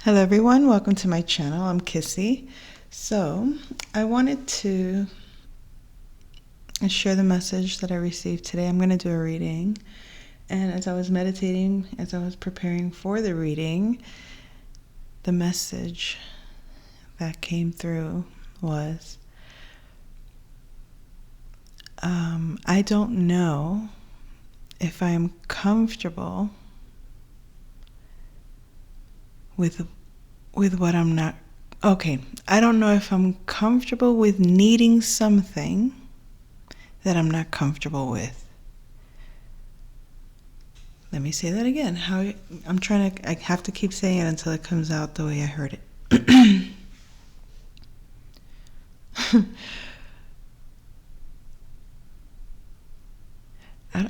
Hello everyone, welcome to my channel. I'm Kissy. So I wanted to share the message that I received today. I'm going to do a reading, and as I was meditating, as I was preparing for the reading, the message that came through was I don't know if I'm comfortable with what I'm not. Okay, I don't know if I'm comfortable with needing something that I'm not comfortable with. Let me say that again. I have to keep saying it until it comes out the way I heard it.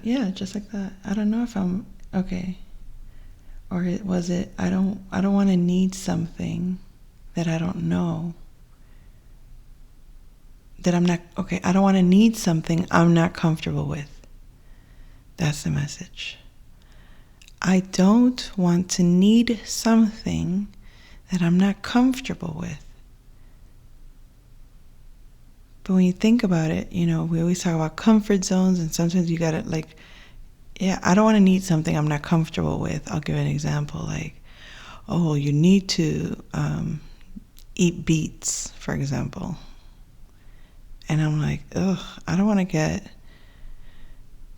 Yeah, just like that. I don't know if I'm okay. Or was it I don't want to need something that I don't know. That I'm not okay, I don't want to need something I'm not comfortable with. That's the message. I don't want to need something that I'm not comfortable with. But when you think about it, we always talk about comfort zones, and sometimes you gotta I don't want to need something I'm not comfortable with. I'll give an example, you need to eat beets, for example. And I'm like, I don't want to get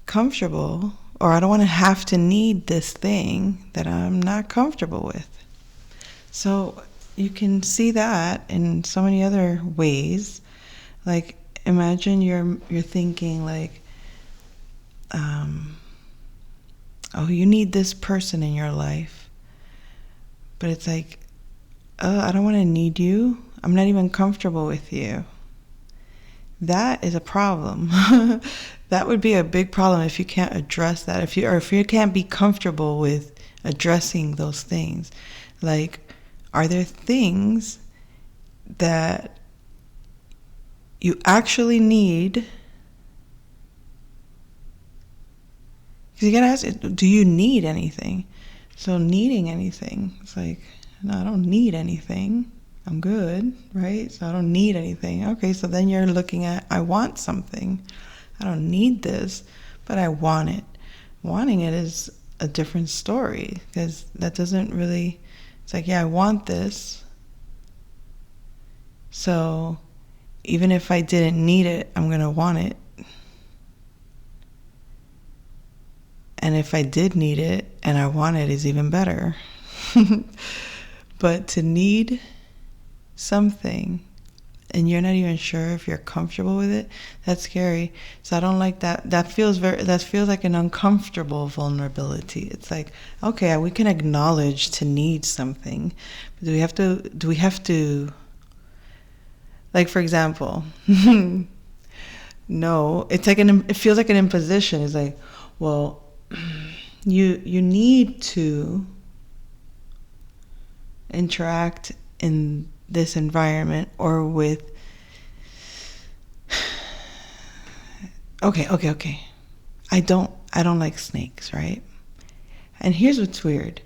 comfortable, or I don't want to have to need this thing that I'm not comfortable with. So you can see that in so many other ways. Like, imagine you're thinking you need this person in your life, but it's like, I don't want to need you. I'm not even comfortable with you. That is a problem. That would be a big problem if you can't address that. If you can't be comfortable with addressing those things. Like, are there things that you actually need? Because you gotta ask, do you need anything? So needing anything, it's like, no, I don't need anything. I'm good, right? So I don't need anything. Okay, so then you're looking at, I want something. I don't need this, but I want it. Wanting it is a different story, because that doesn't really, it's like, yeah, I want this. So even if I didn't need it, I'm going to want it. And if I did need it and I want it, is even better. But to need something and you're not even sure if you're comfortable with it, that's scary. So I don't like that. That feels like an uncomfortable vulnerability. It's like, okay, we can acknowledge to need something, but do we have to like, for example, no, it's like it feels like an imposition. It's like, well, you need to interact in this environment or with okay. I don't like snakes, right? And here's what's weird.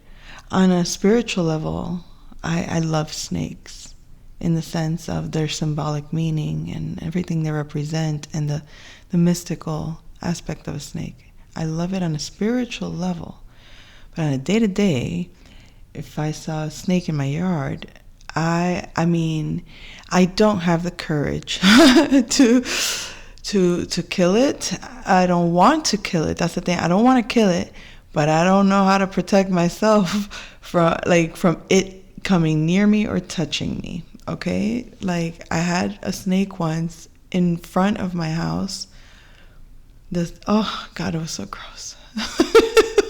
On a spiritual level, I love snakes in the sense of their symbolic meaning and everything they represent, and the mystical aspect of a snake. I love it on a spiritual level. But on a day-to-day, if I saw a snake in my yard, I don't have the courage to kill it. I don't want to kill it. That's the thing. I don't want to kill it, but I don't know how to protect myself from it coming near me or touching me. Okay? Like, I had a snake once in front of my house. Oh God, it was so gross.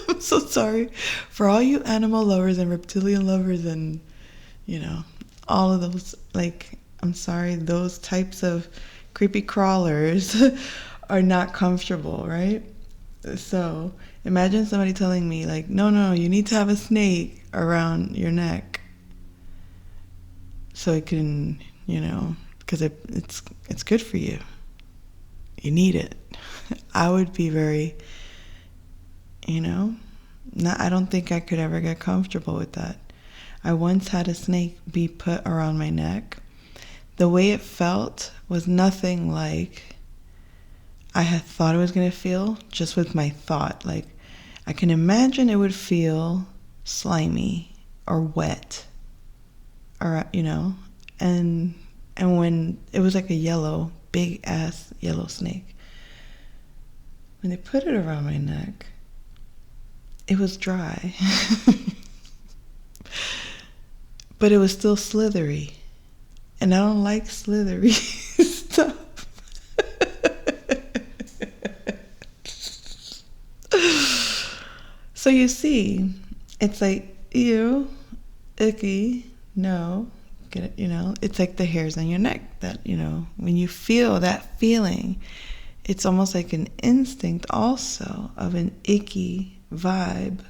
I'm so sorry for all you animal lovers and reptilian lovers and all of those, I'm sorry, those types of creepy crawlers are not comfortable, right? So imagine somebody telling me no, you need to have a snake around your neck so it can, because it's good for you. You need it. I would be very, I don't think I could ever get comfortable with that. I once had a snake be put around my neck. The way it felt was nothing like I had thought it was going to feel, just with my thought. Like, I can imagine it would feel slimy or wet, or, and when it was like a yellow, big ass yellow snake, when they put it around my neck, it was dry. But it was still slithery. And I don't like slithery stuff. So you see, it's like, ew, icky, no, get it, it's like the hairs on your neck that, when you feel that feeling, it's almost like an instinct also of an icky vibe.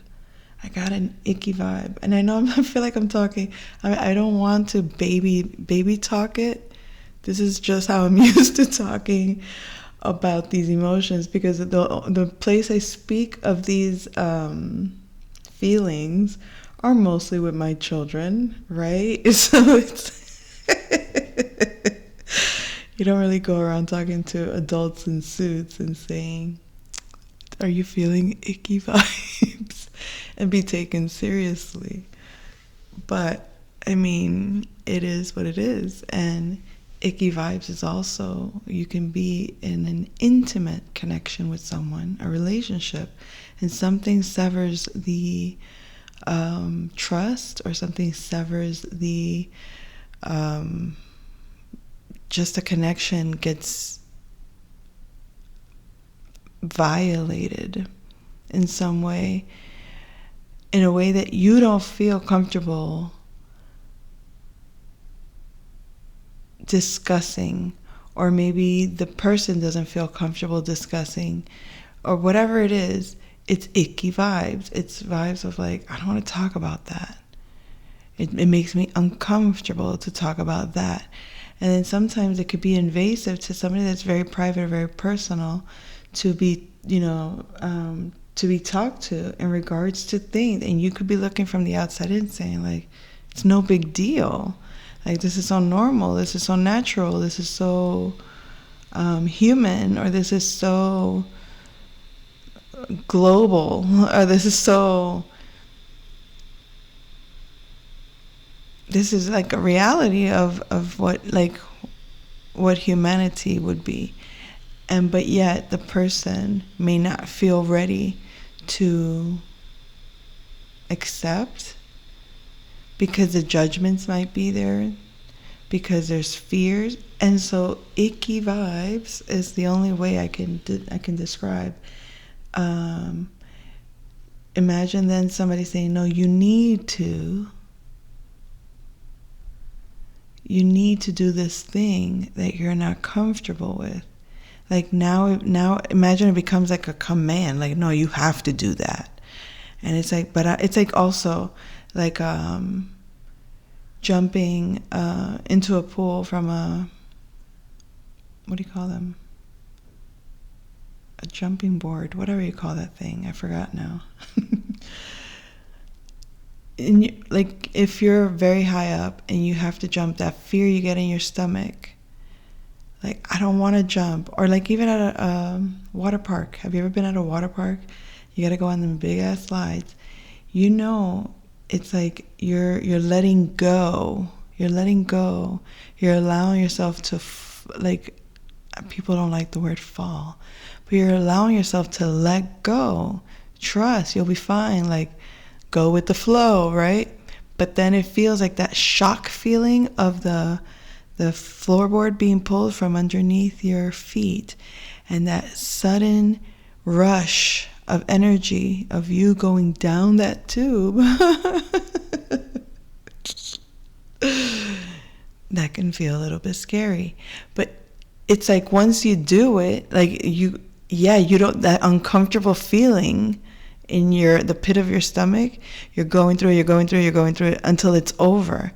I got an icky vibe. And I know I feel like I'm talking, I don't want to baby talk it. This is just how I'm used to talking about these emotions, because the place I speak of these feelings are mostly with my children, right? So it's you don't really go around talking to adults in suits and saying, are you feeling icky vibes? And be taken seriously. But I mean, it is what it is. And icky vibes is also, you can be in an intimate connection with someone, a relationship, and something severs the trust, or something severs the just a connection gets violated in some way, in a way that you don't feel comfortable discussing, or maybe the person doesn't feel comfortable discussing, or whatever it is. It's icky vibes. It's vibes of like, I don't want to talk about that. It makes me uncomfortable to talk about that. And then sometimes it could be invasive to somebody that's very private or very personal to be, to be talked to in regards to things. And you could be looking from the outside in saying, like, it's no big deal. Like, this is so normal. This is so natural. This is so human, or this is so global, or this is like a reality of what humanity would be. But yet the person may not feel ready to accept, because the judgments might be there, because there's fears. And so icky vibes is the only way I can describe. Imagine then somebody saying, no, you need to do this thing that you're not comfortable with. Like now imagine it becomes like a command, like, no, you have to do that. And it's like, but it's like also like jumping into a pool from what do you call them? A jumping board, whatever you call that thing. I forgot now. And like, if you're very high up and you have to jump, that fear you get in your stomach, like, I don't want to jump. Or like even at a water park. Have you ever been at a water park? You got to go on them big ass slides. It's like you're letting go. You're letting go. You're allowing yourself to like, people don't like the word fall, but you're allowing yourself to let go. Trust, you'll be fine. Like, go with the flow, right? But then it feels like that shock feeling of the floorboard being pulled from underneath your feet, and that sudden rush of energy of you going down that tube. That can feel a little bit scary. But it's like, once you do it, like you don't, that uncomfortable feeling in the pit of your stomach, you're going through it until it's over.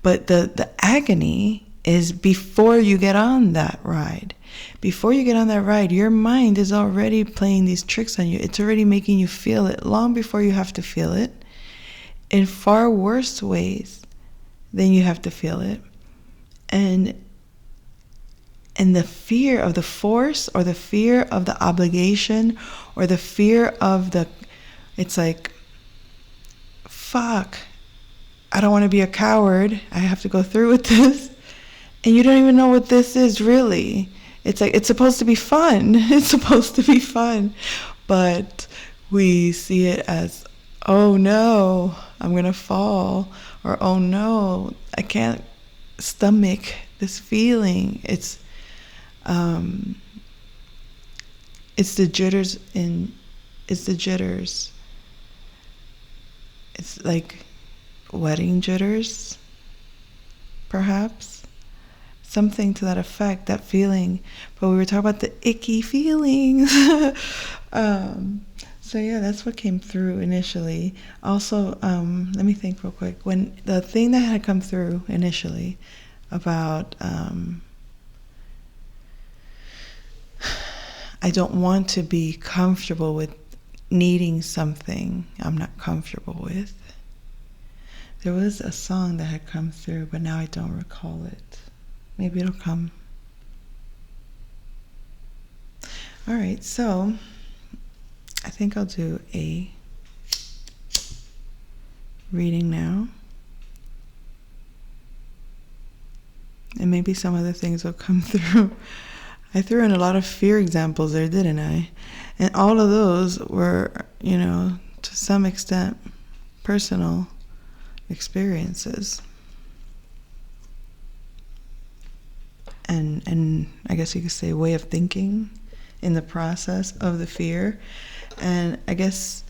But the agony is before you get on that ride. Before you get on that ride, your mind is already playing these tricks on you. It's already making you feel it long before you have to feel it. in far worse ways, then you have to feel it. And the fear of the force, or the fear of the obligation, or the fear of it's like, fuck, I don't want to be a coward. I have to go through with this. And you don't even know what this is really. It's like, it's supposed to be fun. It's supposed to be fun. But we see it as, oh no, I'm going to fall. Or, oh no, I can't stomach this feeling. It's the jitters it's the jitters. It's like wedding jitters, perhaps. Something to that effect, that feeling. But we were talking about the icky feelings. So yeah, that's what came through initially. Also, let me think real quick. When the thing that had come through initially about I don't want to be comfortable with needing something I'm not comfortable with. There was a song that had come through, but now I don't recall it. Maybe it'll come. All right, so I think I'll do a reading now. And maybe some other things will come through. I threw in a lot of fear examples there, didn't I? And all of those were, to some extent, personal experiences. And I guess you could say way of thinking in the process of the fear. And I guess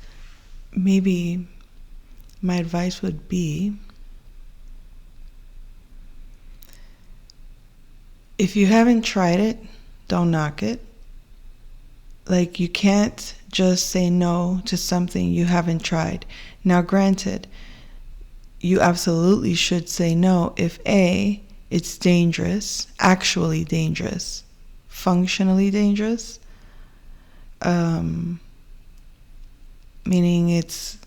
maybe my advice would be, if you haven't tried it, don't knock it. Like, you can't just say no to something you haven't tried. Now, granted, you absolutely should say no if A, it's dangerous, actually dangerous, functionally dangerous, meaning it's,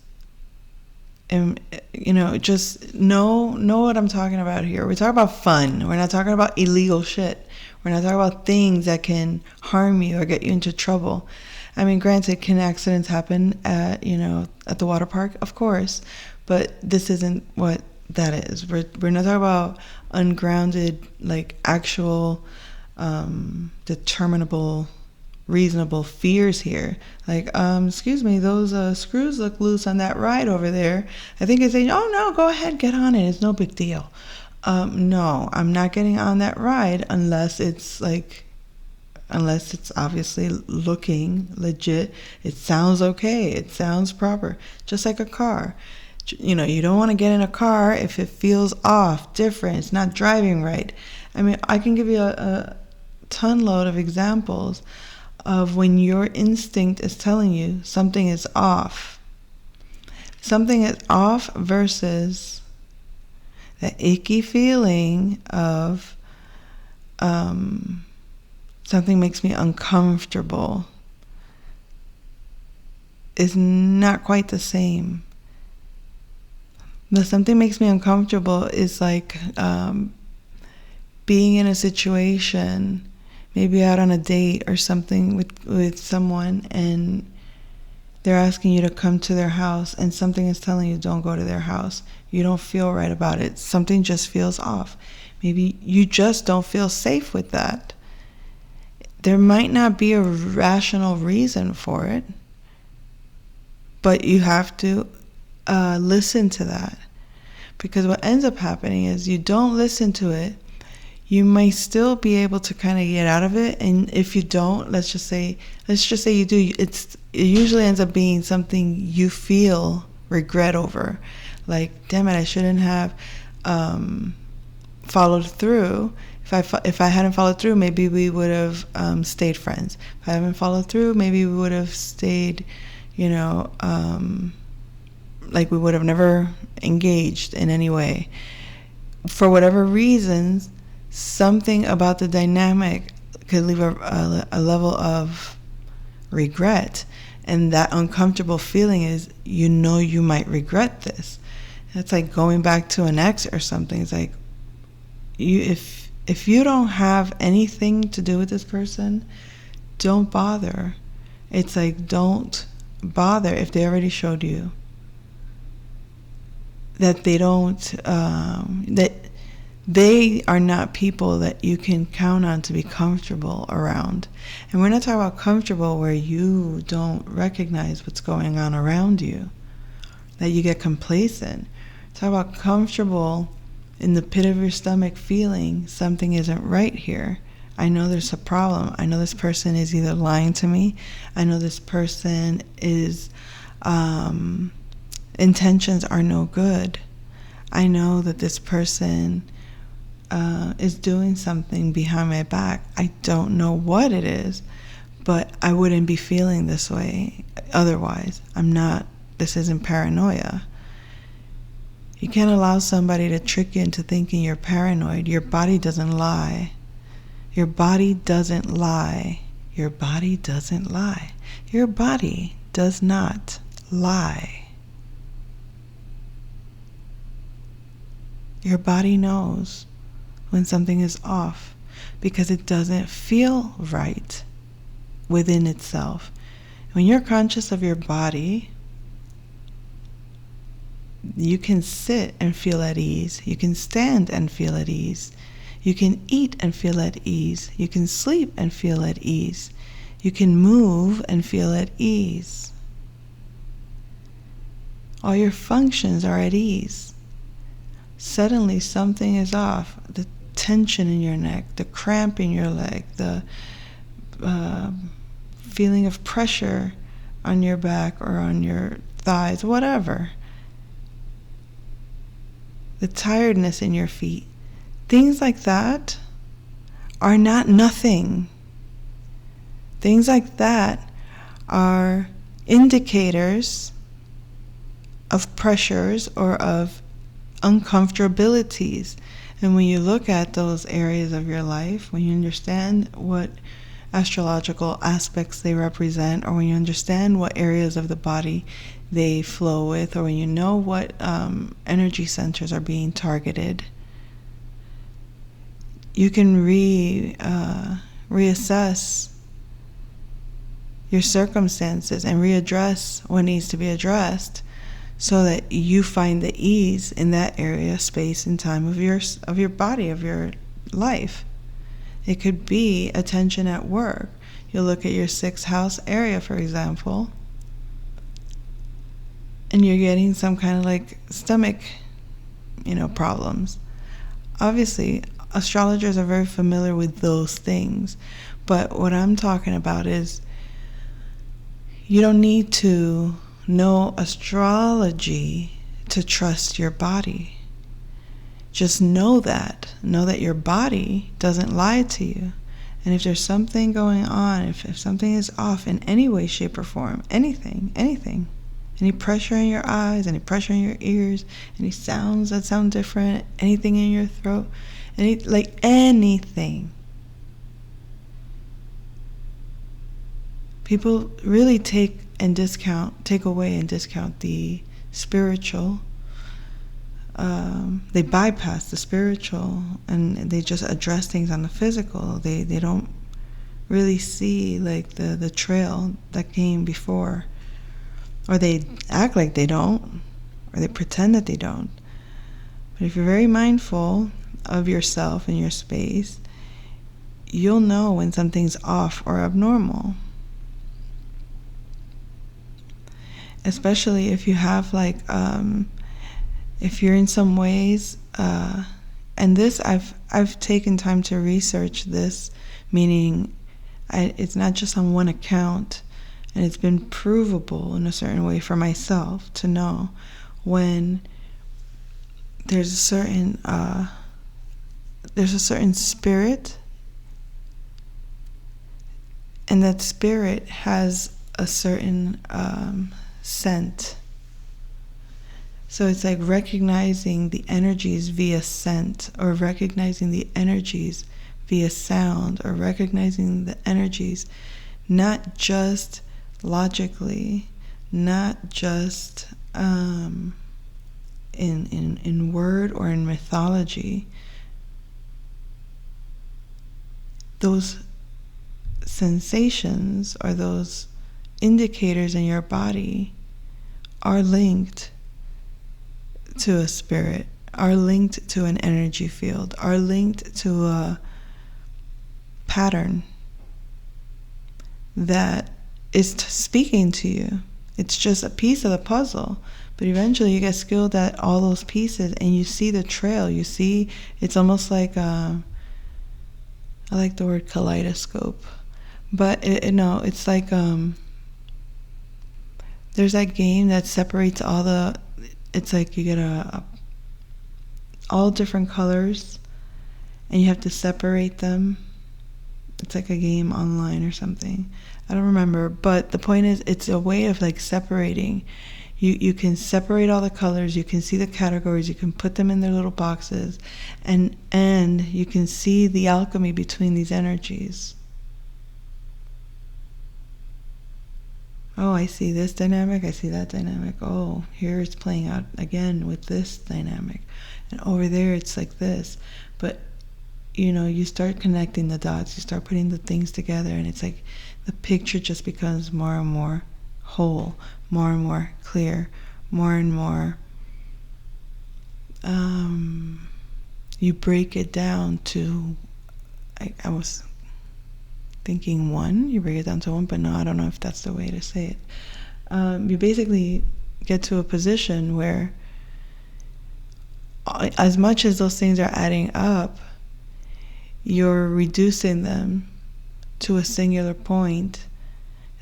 just know what I'm talking about here. We're talking about fun. We're not talking about illegal shit. We're not talking about things that can harm you or get you into trouble. I mean, granted, can accidents happen at the water park? Of course. But this isn't what that is. We're not talking about ungrounded, like, actual, determinable, reasonable fears here. Like, excuse me, those screws look loose on that ride over there. I think it's saying, oh no, go ahead, get on it. It's no big deal. No, I'm not getting on that ride unless it's obviously looking legit. It sounds okay. It sounds proper. Just like a car. You don't want to get in a car if it feels off, different. It's not driving right. I mean, I can give you a ton load of examples of when your instinct is telling you something is off. Something is off versus that icky feeling of something makes me uncomfortable is not quite the same. The something makes me uncomfortable is like being in a situation, maybe out on a date or something with someone, and they're asking you to come to their house, and something is telling you don't go to their house. You don't feel right about it. Something just feels off. Maybe you just don't feel safe with that. There might not be a rational reason for it, but you have to listen to that. Because what ends up happening is you don't listen to it, you might still be able to kind of get out of it. And if you don't, let's just say you do, it usually ends up being something you feel regret over. Like, damn it, I shouldn't have followed through. If I hadn't followed through, maybe we would have stayed friends. If I haven't followed through, maybe we would have stayed, like we would have never engaged in any way. For whatever reasons, something about the dynamic could leave a level of regret. And that uncomfortable feeling is, you might regret this. It's like going back to an ex or something. It's like, if you don't have anything to do with this person, don't bother. It's like, don't bother if they already showed you that they don't, that they are not people that you can count on to be comfortable around. And we're not talking about comfortable where you don't recognize what's going on around you, that you get complacent. Talk about comfortable in the pit of your stomach, feeling something isn't right here. I know there's a problem. I know this person is either lying to me. I know this person is, intentions are no good. I know that this person is doing something behind my back. I don't know what it is, but I wouldn't be feeling this way otherwise. This isn't paranoia. You can't allow somebody to trick you into thinking you're paranoid. Your body doesn't lie. Your body doesn't lie. Your body doesn't lie. Your body does not lie. Your body knows when something is off because it doesn't feel right within itself. When you're conscious of your body, you can sit and feel at ease. You can stand and feel at ease. You can eat and feel at ease. You can sleep and feel at ease. You can move and feel at ease. All your functions are at ease. Suddenly something is off. The tension in your neck, the cramp in your leg, the feeling of pressure on your back or on your thighs, whatever. The tiredness in your feet. Things like that are not nothing. Things like that are indicators of pressures or of uncomfortabilities. And when you look at those areas of your life, when you understand what astrological aspects they represent, or when you understand what areas of the body they flow with, or when you know what energy centers are being targeted, you can reassess your circumstances and readdress what needs to be addressed so that you find the ease in that area, space, and time of your body, of your life. It could be a tension at work. You look at your 6th house area, for example, and you're getting some kind of like stomach, problems. Obviously, astrologers are very familiar with those things, but what I'm talking about is you don't need to know astrology to trust your body. Just know that your body doesn't lie to you. And if there's something going on, if something is off in any way, shape, or form, anything, any pressure in your eyes, any pressure in your ears, any sounds that sound different, anything in your throat, anything. People really take away and discount the spiritual. They bypass the spiritual and they just address things on the physical. They don't really see like the trail that came before, or they act like they don't, or they pretend that they don't. But if you're very mindful of yourself and your space, you'll know when something's off or abnormal. Especially if you have if you're in some ways, and this I've taken time to research this, meaning it's not just on one account, and it's been provable in a certain way for myself to know when there's a certain spirit, and that spirit has a certain scent. So it's like recognizing the energies via scent, or recognizing the energies via sound, or recognizing the energies not just logically, not just in word or in mythology, those sensations or those indicators in your body are linked to a spirit, are linked to an energy field, are linked to a pattern that is speaking to you. It's just a piece of the puzzle, but eventually you get skilled at all those pieces and you see the trail. You see, it's almost like I like the word kaleidoscope, but it's like there's that game that separates all the. It's like you get all different colors, and you have to separate them. It's like a game online or something. I don't remember, but the point is, it's a way of like separating. You can separate all the colors, you can see the categories, you can put them in their little boxes, and you can see the alchemy between these energies. Oh, I see this dynamic, I see that dynamic. Oh, here it's playing out again with this dynamic. And over there it's like this. But, you start connecting the dots, you start putting the things together, and it's like the picture just becomes more and more whole, more and more clear, more and more. You break it down to, I was thinking one, you break it down to one, but no, I don't know if that's the way to say it. You basically get to a position where as much as those things are adding up, you're reducing them to a singular point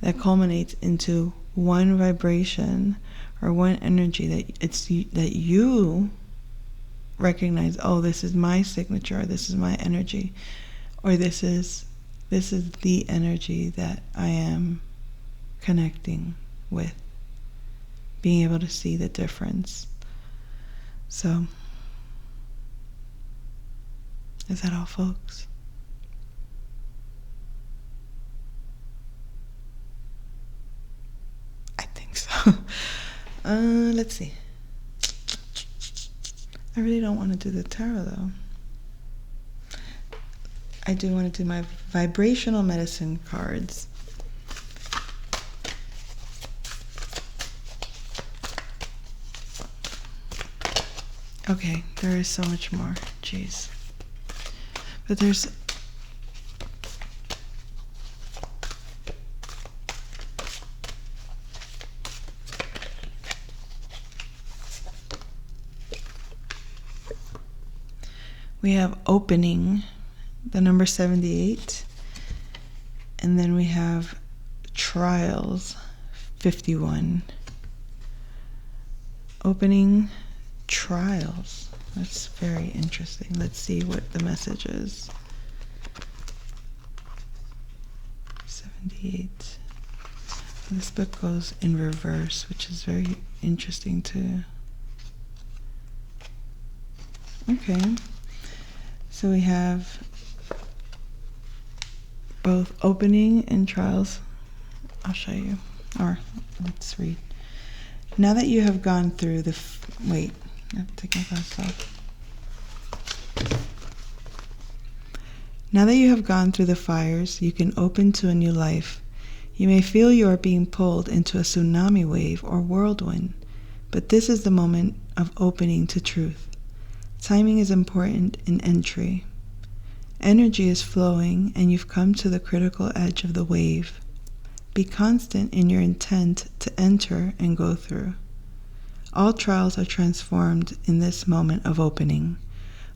that culminates into one vibration or one energy that you recognize. Oh, this is my signature, or this is my energy, or this is the energy that I am connecting with, being able to see the difference. So, is that all, folks? I think so. Let's see. I really don't want to do the tarot, though. I do want to do my vibrational medicine cards. Okay, there is so much more. Jeez. But there's... we have opening, the number 78, and then we have trials, 51. Opening, trials. That's very interesting. Let's see what the message is. 78. This book goes in reverse, which is very interesting too. Okay. So we have both opening and trials. I'll show you. Or let's read. Now that you have gone through the... wait. I have to take my glasses off. Now that you have gone through the fires, you can open to a new life. You may feel you are being pulled into a tsunami wave or whirlwind, but this is the moment of opening to truth. Timing is important in entry. Energy is flowing, and you've come to the critical edge of the wave. Be constant in your intent to enter and go through. All trials are transformed in this moment of opening.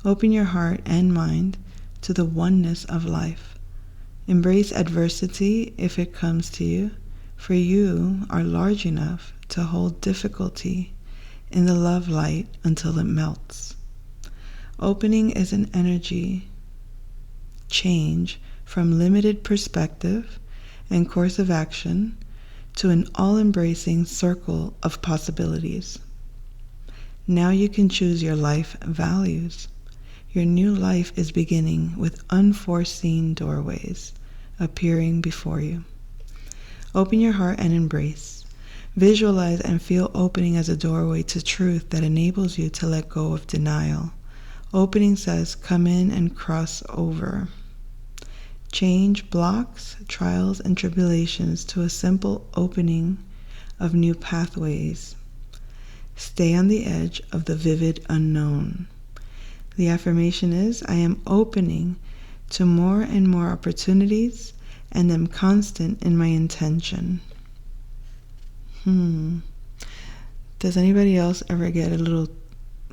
Open your heart and mind to the oneness of life. Embrace adversity if it comes to you, for you are large enough to hold difficulty in the love light until it melts. Opening is an energy change from limited perspective and course of action to an all-embracing circle of possibilities. Now you can choose your life values. Your new life is beginning with unforeseen doorways appearing before you. Open your heart and embrace. Visualize and feel opening as a doorway to truth that enables you to let go of denial. Opening says, come in and cross over. Change blocks, trials, and tribulations to a simple opening of new pathways. Stay on the edge of the vivid unknown. The affirmation is, I am opening to more and more opportunities and am constant in my intention. Does anybody else ever get a little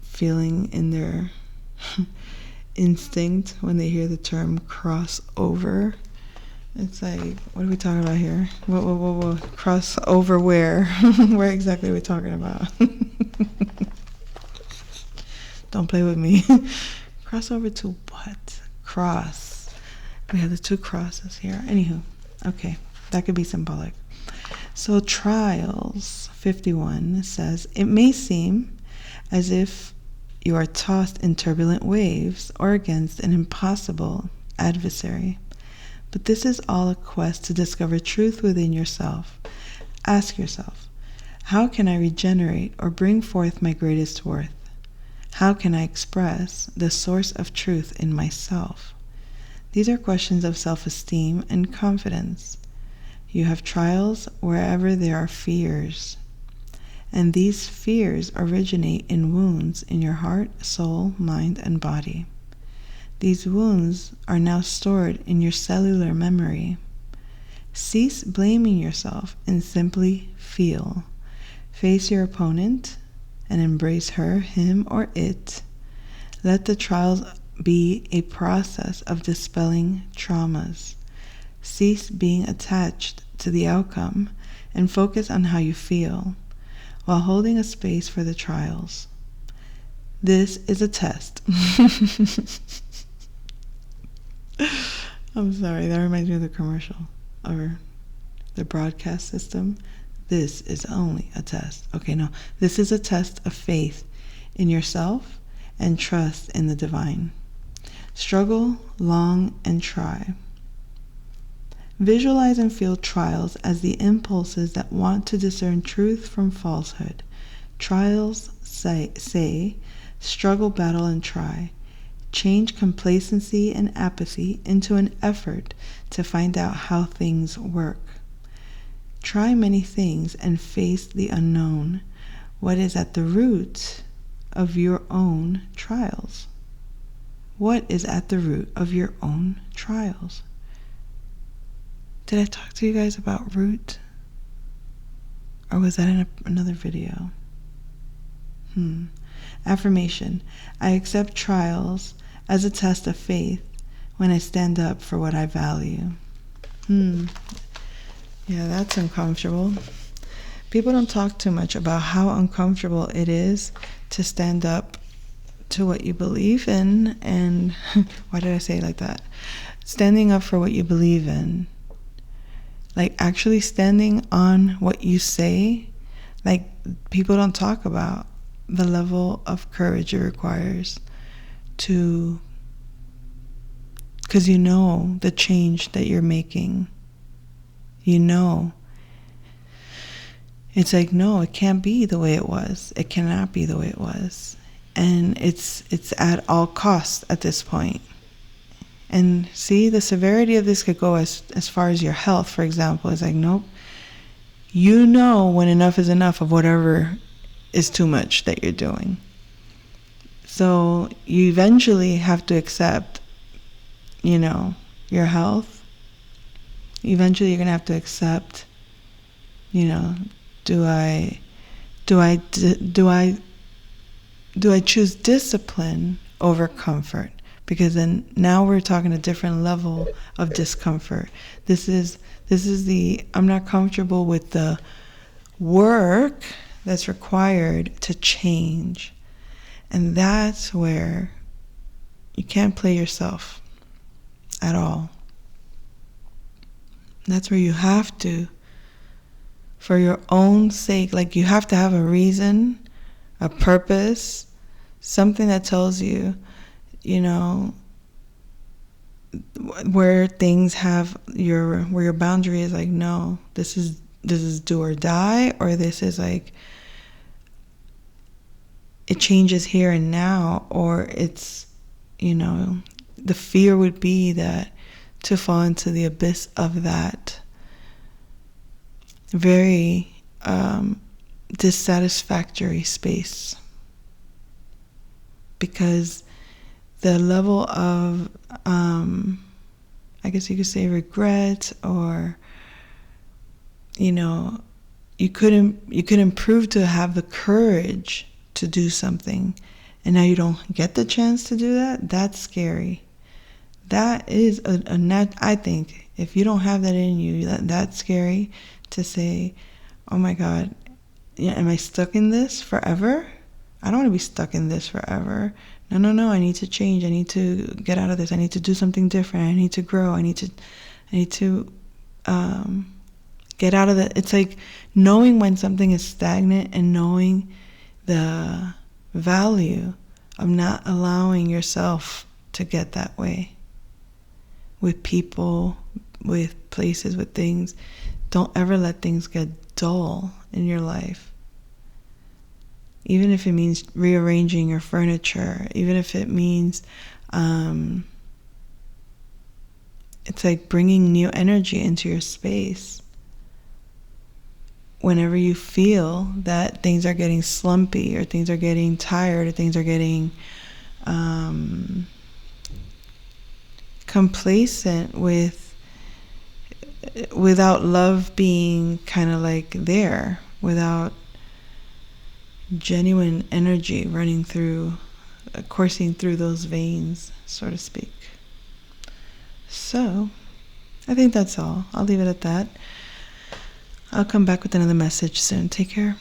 feeling in their instinct when they hear the term crossover? It's like, what are we talking about here? Whoa. Cross over where? Where exactly are we talking about? Don't play with me. Cross over to what? Cross. We have the two crosses here. Anywho, okay, that could be symbolic. So Trials 51 says, it may seem as if you are tossed in turbulent waves or against an impossible adversary. But this is all a quest to discover truth within yourself. Ask yourself, how can I regenerate or bring forth my greatest worth? How can I express the source of truth in myself? These are questions of self-esteem and confidence. You have trials wherever there are fears. And these fears originate in wounds in your heart, soul, mind, and body. These wounds are now stored in your cellular memory. Cease blaming yourself and simply feel. Face your opponent and embrace her, him, or it. Let the trials be a process of dispelling traumas. Cease being attached to the outcome and focus on how you feel while holding a space for the trials. This is a test. I'm sorry, that reminds me of the commercial or the broadcast system. This is only a test. Okay, no, this is a test of faith in yourself and trust in the divine. Struggle long and try. Visualize and feel trials as the impulses that want to discern truth from falsehood. Trials say, struggle, battle, and try. Change complacency and apathy into an effort to find out how things work. Try many things and face the unknown. What is at the root of your own trials? What is at the root of your own trials? Did I talk to you guys about root? Or was that in another video? Affirmation. I accept trials as a test of faith when I stand up for what I value. Yeah, that's uncomfortable. People don't talk too much about how uncomfortable it is to stand up to what you believe in. And why did I say it like that? Standing up for what you believe in. Like actually standing on what you say. Like people don't talk about the level of courage it requires to, because you know the change that you're making. You know. It's like, no, it can't be the way it was. It cannot be the way it was. And it's at all costs at this point. And see, the severity of this could go as far as your health, for example. It's like, nope. You know when enough is enough of whatever is too much that you're doing. So you eventually have to accept, your health. Eventually you're going to have to accept, do I choose discipline over comfort? Because then now we're talking a different level of discomfort. This is I'm not comfortable with the work that's required to change. And that's where you can't play yourself at all. That's where you have to, for your own sake, like you have to have a reason, a purpose, something that tells you, where things have where your boundary is like, no, this is this is do or die, or this is like it changes here and now, or it's, the fear would be that to fall into the abyss of that very dissatisfactory space, because the level of I guess you could say regret, or you couldn't prove to have the courage to do something, and now you don't get the chance to do that. That's scary. That is I think if you don't have that in you, that's scary, to say, oh my God, am I stuck in this forever? I don't want to be stuck in this forever. No, I need to change. I need to get out of this. I need to do something different. I need to grow. I need to get out of it. It's like knowing when something is stagnant, and knowing the value of not allowing yourself to get that way. With people, with places, with things. Don't ever let things get dull in your life. Even if it means rearranging your furniture, even if it means it's like bringing new energy into your space. Whenever you feel that things are getting slumpy, or things are getting tired, or things are getting complacent without love being kind of like there, without genuine energy running through, coursing through those veins, so to speak. So, I think that's all. I'll leave it at that. I'll come back with another message soon. Take care.